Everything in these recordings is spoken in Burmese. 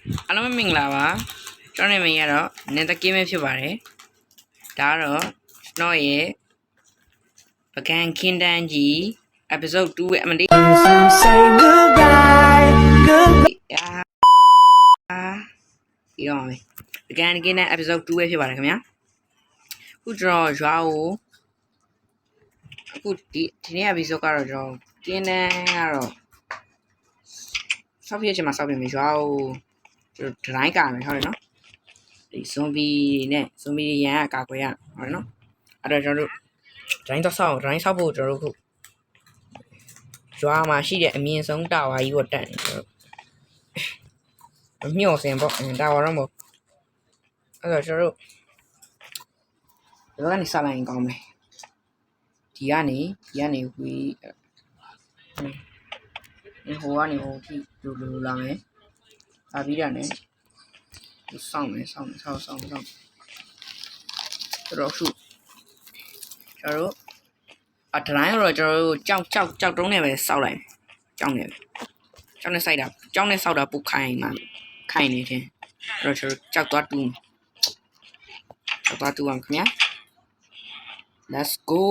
အားလုံးမင်္ဂလာပါကျွန်တော်နာမည်ကတော့နင်တကင်းပဲဖြစ်ပါတယ်ဒါကတော့ကျွန်တော်ရဲ့ပကံခင်းတန်းကြီး episode 2ရဲ့အမလေးဒီတော့မယ်ပကံခင်းတန်း episode 2ရဲ့ဖြစ်ပါတယ်ခင်ဗျာအခုကျွန်တော်ရွာကိုအခုဒီနေ့ episode ကတော့ကျွန်တော်ခင်းတန်းကတော့ဆောက်ပြချင်မှာဆောက်ပြမယ်ရွာကိုကျွန်တော်ဒရိုင်းကာမယ်ဟုတ်တယ်နော်ဒီဇွန်ဘီနဲ့ဇွန်ဘီရန်ကကာကွယ်ရဟုတ်တယ်နော်အဲ့တော့ကျွန်တော်တို့ဒရိုင်းတော့ဆောက်ဒရိုင်းဆောက်ဖို့ကျွန်တော်တို့ခုရွာမှာရှိတဲ့အမြင့်ဆုံးတာဝါကြီးကိုတက်နေကျွန်တော်မျောစင်ပေါ့တာဝါတော့မဟုတ်အဲ့တော့ကျွန်တော်တို့ဒီကနေစလိုက်ရင်ကောင်းမယ်ဒီကနေဝီဟိုကနေဟိုထိလိုလာမယ်လာပြီးတာနဲ့စောင့်မယ်ကျွန်တော်စုကျွန်တော်တို့ဒရိုင်းတော့ကျွန်တော်တို့ကြောက်တုံးနဲ့ပဲစောက်လိုက်ကြောက်နဲ့စိုက်တာကြောက်နဲ့စောက်တာပုတ်ခိုင်းမှာခိုင်းနေတယ်အဲ့တော့ကျွန်တော်ကြောက်သွားတူးအောင်ခင်ဗျာ let's go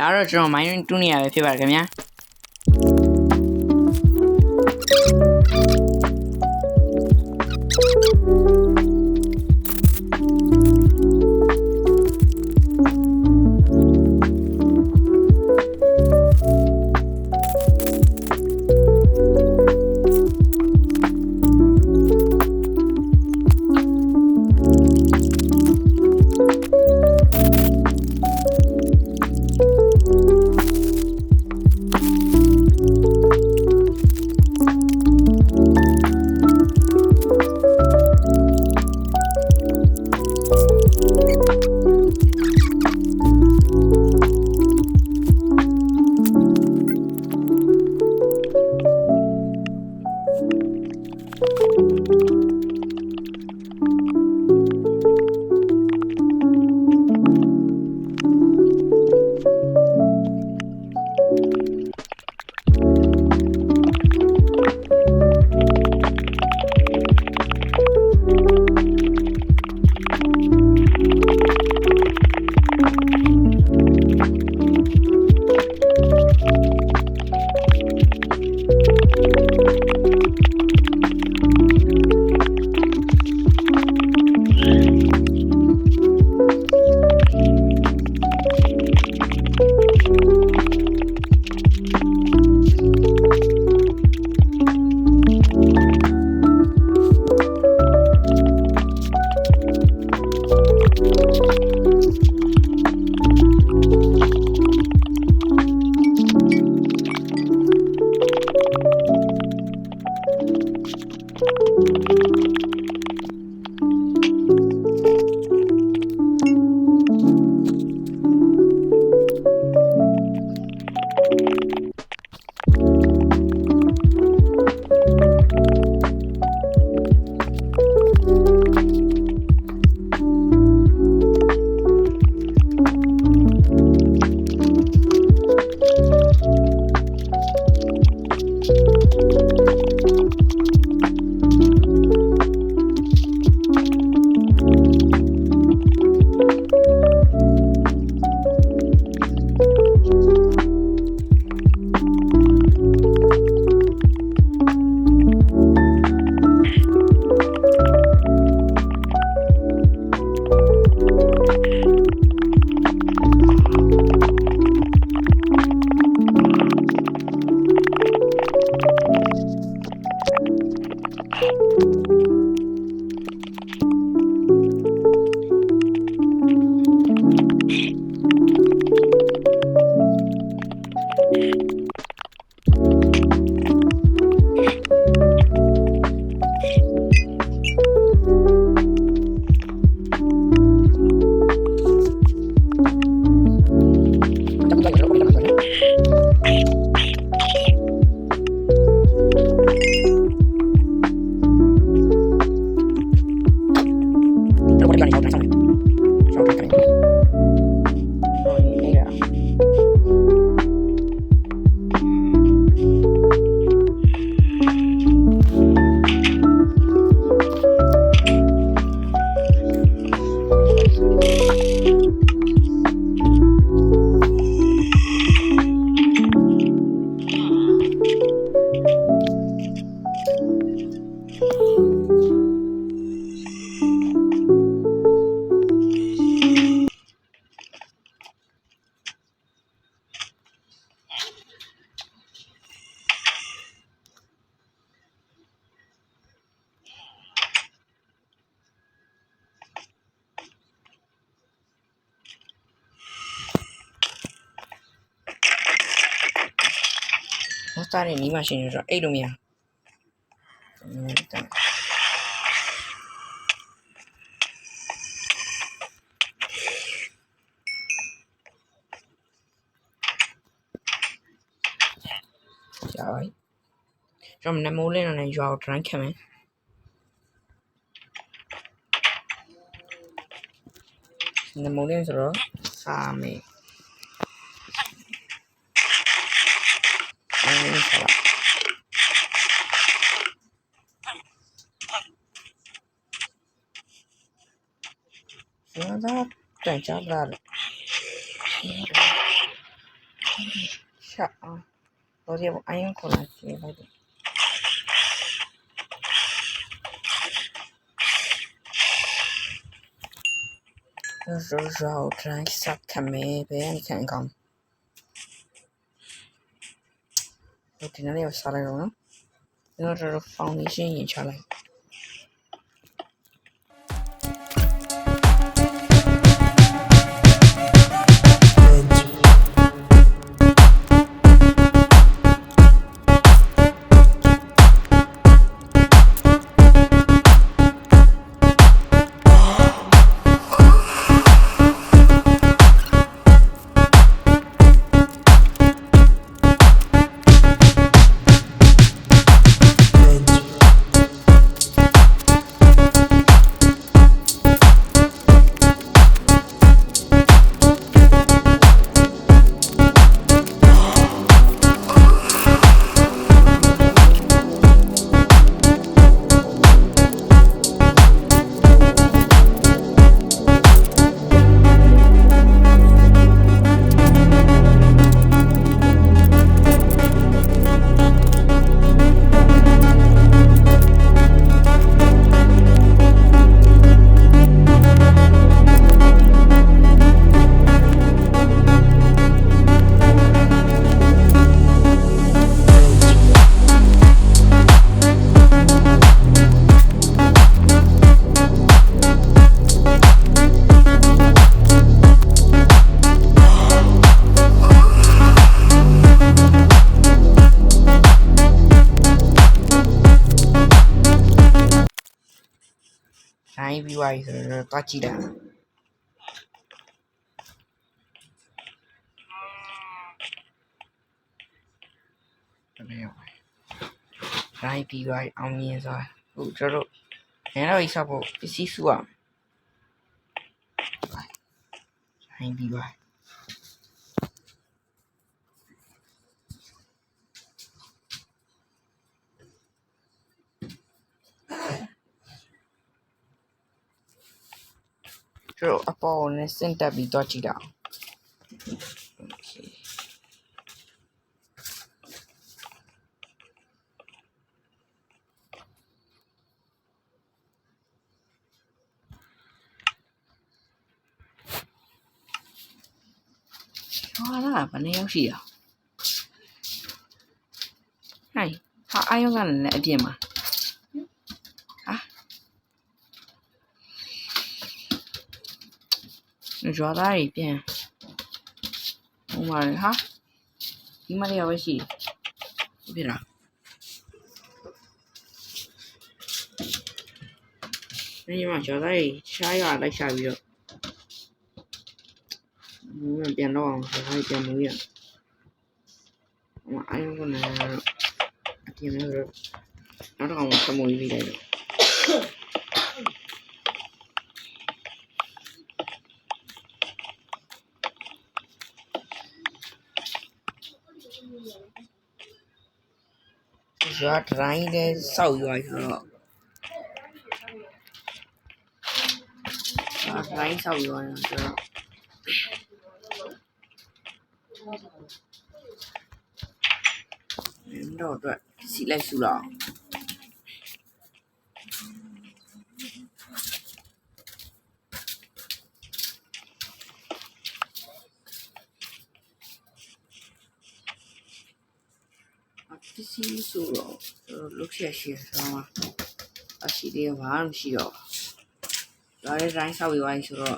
ဒါတော့ကျွန်တော် mining 2နေရပဲဖြစ်ပါတယ်ခင်ဗျာ starting နီးမှရှင်ဆိုတော့အဲ့လိုမရကြာပါကျွန်တော်နမိုးလင်းနဲ့ရွာကို drink ခံမယ်နမိုးလင်းဆိုတော့စာမေး再加不了，啥啊？昨天我俺可能去那个，有时候真想看没别你看看，我今天有啥来着呢？有这放微信印下来。တိုင်းပြီးသွားပြီဆိုတော့တွားကြည့်တာတိုင်းပြီးသွားအောင်မြင်စွာဟုတ်ကျွန်တော်နေတော့ဆောက်ဖို့ပစ္စည်းစုအောင်တိုင်းပြီးသွားကျွန်တော်အပေါ်နဲ့စင်တက်ပြီးတော့ကြည့်တာဟာလားဘယ်နှစ်ယောက်ရှိရဟိုင်ဟာအာယုံကလည်းအပြင်မှာရွာသားတွေပြန်ဟိုမှာဟာ ဒီမလေးရောရှိဟုတ်ပြီလားဒီမှာကျော်သားကြီးရှားရလိုက်ရှာပြီးတော့ပြန်တော့အောင်ကျော်သားကြီးပြန်မူရအိုင်ကိုနာအပြင်မှာတော့နောက်တော့အောင်စမွေးပြီးလိုက်တော့ရွာတိုင်းလည်းစောက်ရွာဆိုတော့တိုင်းစောက်ရွာဆိုတော့တော့အတွက်စီလိုက်စုလောက်ပစ္စည်းဆိုတော့လုတ်ချက်ရှိတော့အရှိသေးဘာမှမရှိတော့ဒါလည်းတိုင်းဆောက်ရွာဆိုတော့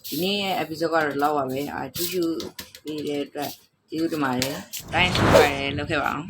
ဒီနေ့ရဲ့ episode ကတော့လောက်ပါပဲကြည့်ရှုပေးတဲ့အတွက်ကျေးဇူးတင်ပါတယ်တိုင်းဆောက်ရတယ်လုပ်ခဲ့ပါအောင်